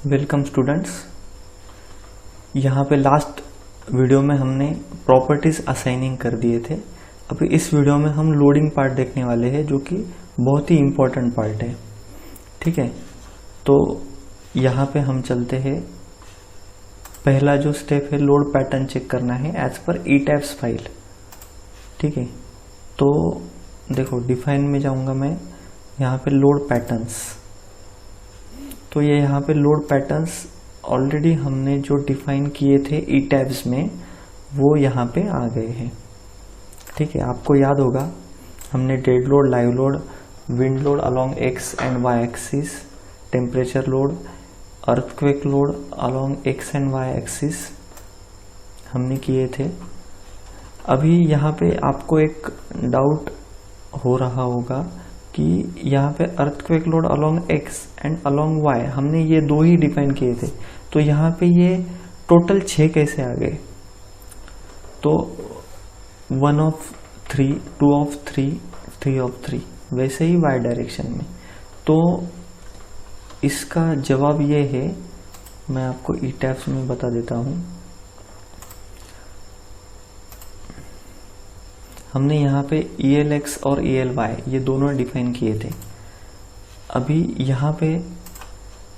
Welcome students. यहाँ पे last video में हमने प्रॉपर्टीज असाइनिंग कर दिए थे। अभी इस वीडियो में हम लोडिंग पार्ट देखने वाले हैं, जो कि बहुत ही इम्पोर्टेंट पार्ट है। ठीक है, तो यहाँ पे हम चलते हैं। पहला जो स्टेप है, लोड पैटर्न चेक करना है एज पर ईटैब्स फाइल। ठीक है, तो देखो डिफाइन में जाऊँगा मैं, यहाँ पे लोड पैटर्न्स। तो ये यहाँ पे लोड पैटर्न्स ऑलरेडी हमने जो डिफाइन किए थे ई टैब्स में, वो यहाँ पे आ गए हैं। ठीक है, आपको याद होगा हमने dead load, live load, wind load along X and Y axis, temperature load, earthquake load along X and Y axis हमने किए थे। अभी यहाँ पे आपको एक डाउट हो रहा होगा कि यहाँ पे earthquake load along X and along Y हमने ये दो ही डिफाइन किए थे, तो यहाँ पे ये टोटल 6 कैसे आ गए? तो 1 of 3, 2 of 3, 3 of 3, वैसे ही वाई डायरेक्शन में। तो इसका जवाब ये है, मैं आपको ई टैब्स में बता देता हूँ। हमने यहाँ पे ELX और ELY ये दोनों डिफाइन किए थे। अभी यहाँ पे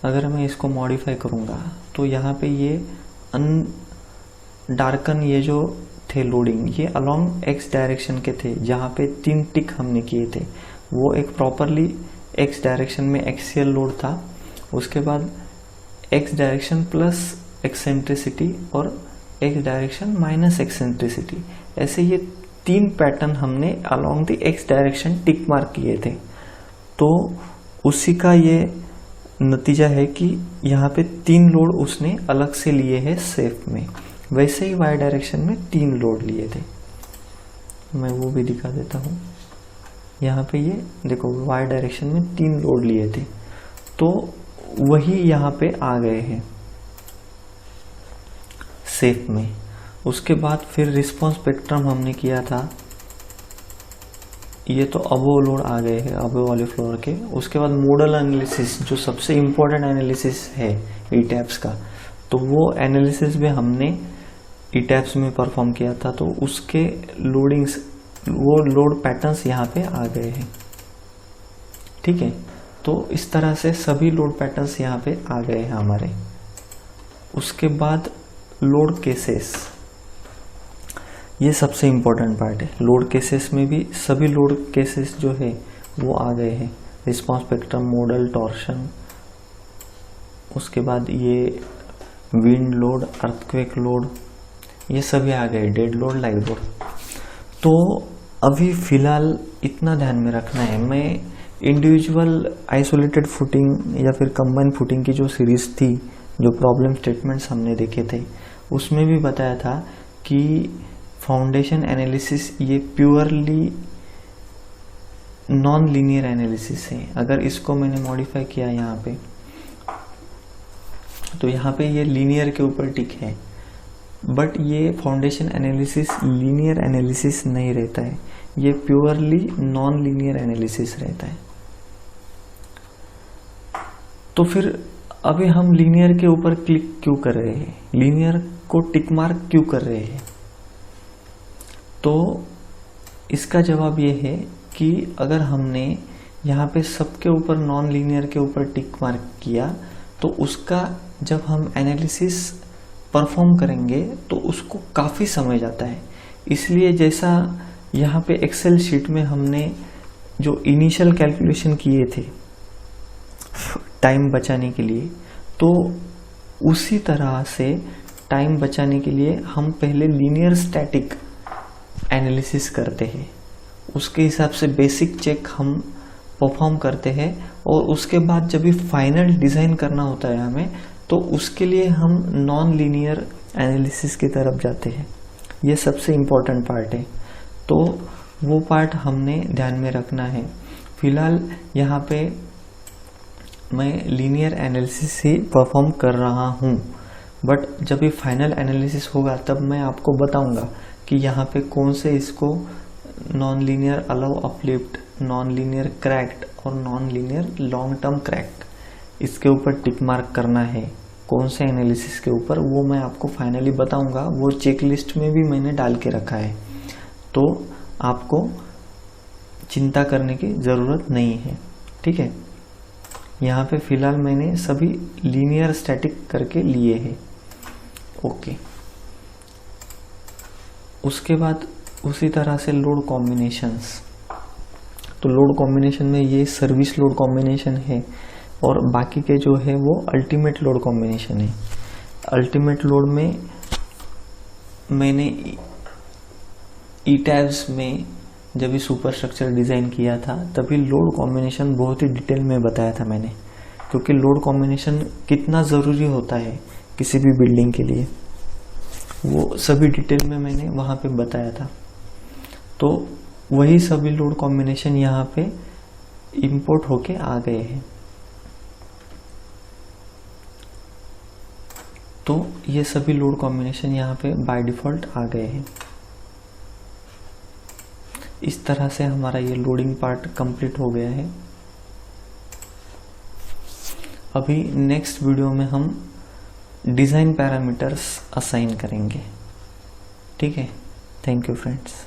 अगर मैं इसको मॉडिफाई करूँगा तो यहाँ पे ये डार्कन ये जो थे लोडिंग, ये अलोंग एक्स डायरेक्शन के थे। जहाँ पे 3 टिक हमने किए थे वो एक प्रॉपरली एक्स डायरेक्शन में एक्सियल लोड था। उसके बाद एक्स डायरेक्शन प्लस एक्सेंट्रिसिटी और एक्स डायरेक्शन माइनस एक्सेंट्रिसिटी, ऐसे ये 3 पैटर्न हमने along the x direction tick mark किए थे। तो उसी का ये नतीजा है कि यहाँ पे 3 लोड उसने अलग से लिए हैं सेफ में। वैसे ही वाई डायरेक्शन में 3 लोड लिए थे, मैं वो भी दिखा देता हूँ। यहाँ पे ये देखो वाई डायरेक्शन में 3 लोड लिए थे, तो वही यहाँ पे आ गए हैं सेफ में। उसके बाद फिर रिस्पॉन्स स्पेक्ट्रम हमने किया था, ये तो अबो लोड आ गए हैं अबो वाले फ्लोर के। उसके बाद मोडल एनालिसिस, जो सबसे इम्पोर्टेंट एनालिसिस है ई टैब्स का, तो वो एनालिसिस भी हमने ई टैब्स में परफॉर्म किया था। तो उसके लोडिंग्स, वो लोड पैटर्न्स यहाँ पे आ गए हैं। ठीक है, तो इस तरह से सभी लोड पैटर्न्स यहाँ पे आ गए हैं हमारे। उसके बाद लोड केसेस, ये सबसे इम्पोर्टेंट पार्ट है। लोड केसेस में भी सभी लोड केसेस जो है वो आ गए हैं। रिस्पॉन्स स्पेक्ट्रम, मॉडल, टॉर्शन, उसके बाद ये विंड लोड, अर्थक्वेक लोड, ये सभी आ गए। Dead load, live load. तो अभी फिलहाल इतना ध्यान में रखना है, मैं इंडिविजुअल आइसोलेटेड फुटिंग या फिर कंबाइन फुटिंग की जो सीरीज थी, जो प्रॉब्लम स्टेटमेंट्स हमने देखे थे, उसमें भी बताया था कि फाउंडेशन एनालिसिस ये प्योरली नॉन लीनियर एनालिसिस है। अगर इसको मैंने मॉडिफाई किया यहाँ पे, तो यहाँ पे ये लीनियर के ऊपर टिक है, बट ये फाउंडेशन एनालिसिस लीनियर एनालिसिस नहीं रहता है, ये प्योरली नॉन लीनियर एनालिसिस रहता है। तो फिर अभी हम लीनियर के ऊपर क्लिक क्यों कर रहे हैं, लीनियर को टिक मार्क क्यों कर रहे हैं? तो इसका जवाब ये है कि अगर हमने यहाँ पे सबके ऊपर नॉन लीनियर के ऊपर टिक मार्क किया, तो उसका जब हम एनालिसिस परफॉर्म करेंगे तो उसको काफ़ी समय जाता है। इसलिए जैसा यहाँ पे एक्सेल शीट में हमने जो इनिशियल कैलकुलेशन किए थे टाइम बचाने के लिए, तो उसी तरह से टाइम बचाने के लिए हम पहले लीनियर स्टैटिक एनालिसिस करते हैं। उसके हिसाब से बेसिक चेक हम परफॉर्म करते हैं, और उसके बाद जब भी फाइनल डिज़ाइन करना होता है हमें, तो उसके लिए हम नॉन लीनियर एनालिसिस की तरफ जाते हैं। ये सबसे इम्पोर्टेंट पार्ट है, तो वो पार्ट हमने ध्यान में रखना है। फिलहाल यहाँ पे मैं लीनियर एनालिसिस ही परफॉर्म कर रहा हूँ, बट जब भी फाइनल एनालिसिस होगा तब मैं आपको बताऊंगा कि यहाँ पे कौन से इसको non linear allow uplift, non linear cracked और non linear long term cracked, इसके ऊपर टिक मार्क करना है। कौन से एनालिसिस के ऊपर, वो मैं आपको फाइनली बताऊंगा। वो चेकलिस्ट में भी मैंने डाल के रखा है, तो आपको चिंता करने की ज़रूरत नहीं है। ठीक है, यहाँ पे फिलहाल मैंने सभी लीनियर स्टैटिक करके लिए हैं। ओके, उसके बाद उसी तरह से लोड कॉम्बिनेशंस। तो लोड कॉम्बिनेशन में ये सर्विस लोड कॉम्बिनेशन है और बाकी के जो है वो अल्टीमेट लोड कॉम्बिनेशन है। अल्टीमेट लोड में मैंने ईटैब्स में जब भी सुपर स्ट्रक्चर डिज़ाइन किया था तभी लोड कॉम्बिनेशन बहुत ही डिटेल में बताया था मैंने, क्योंकि लोड कॉम्बिनेशन कितना ज़रूरी होता है किसी भी बिल्डिंग के लिए, वो सभी डिटेल में मैंने वहाँ पे बताया था। तो वही सभी लोड कॉम्बिनेशन यहाँ पे इंपोर्ट होके आ गए हैं। तो ये सभी लोड कॉम्बिनेशन यहाँ पे बाय डिफ़ॉल्ट आ गए हैं। इस तरह से हमारा ये लोडिंग पार्ट कंप्लीट हो गया है। अभी नेक्स्ट वीडियो में हम डिज़ाइन पैरामीटर्स असाइन करेंगे। ठीक है, थैंक यू फ्रेंड्स।